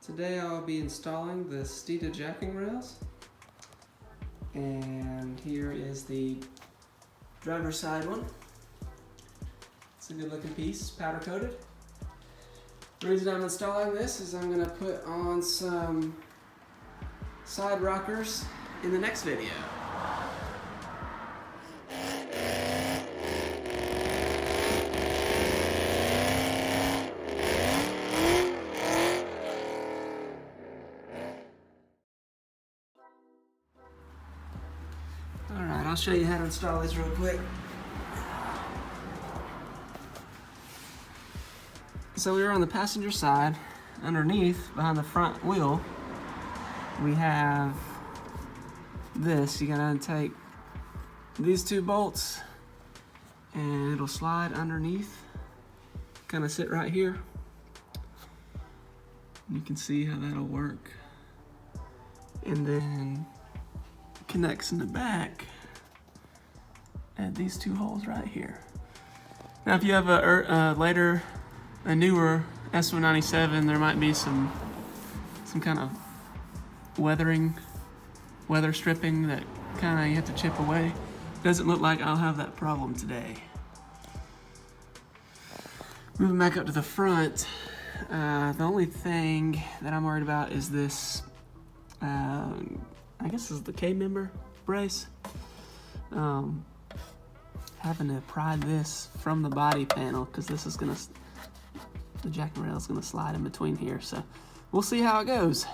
Today I'll be installing the Steeda jacking rails, and here is the driver's side one. It's a good looking piece, powder coated. The reason I'm installing this is I'm going to put on some side rockers in the next video. Alright, I'll show you how to install these real quick. So we are on the passenger side. Underneath, behind the front wheel, we have this. You gotta take these two bolts and it'll slide underneath. Kind of sit right here. You can see how that'll work. And then connects in the back at these two holes right here. Now if you have a newer s197, there might be some kind of weather stripping that kind of you have to chip away. Doesn't look like I'll have that problem today. Moving back up to the front, the only thing that I'm worried about is this, I guess this is the K-member brace. Having to pry this from the body panel because this is the jacking rail is gonna slide in between here. So we'll see how it goes.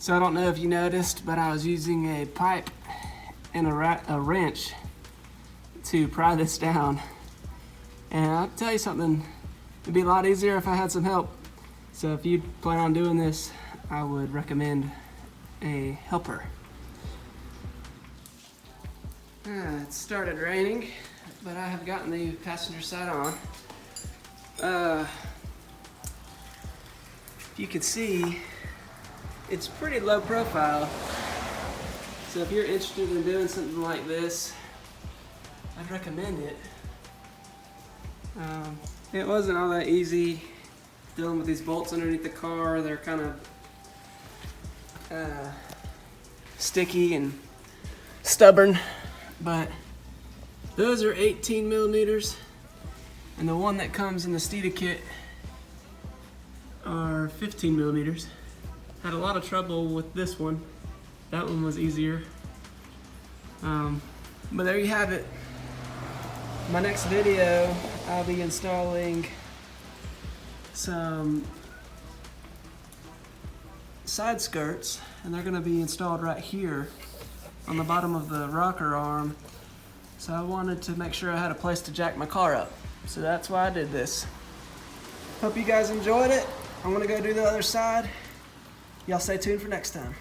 So I don't know if you noticed, but I was using a pipe and a wrench to pry this down. And I'll tell you something, it'd be a lot easier if I had some help. So if you plan on doing this, I would recommend a helper. It started raining, but I have gotten the passenger side on. You can see it's pretty low profile, so if you're interested in doing something like this, I'd recommend it. It wasn't all that easy dealing with these bolts underneath the car. They're kind of sticky and stubborn, but those are 18 millimeters, and the one that comes in the Steeda kit are 15 millimeters. Had a lot of trouble with this one. That one was easier. But there you have it. My next video, I'll be installing some side skirts, and they're gonna be installed right here on the bottom of the rocker arm. So I wanted to make sure I had a place to jack my car up. So that's why I did this. Hope you guys enjoyed it. I'm gonna go do the other side. Y'all stay tuned for next time.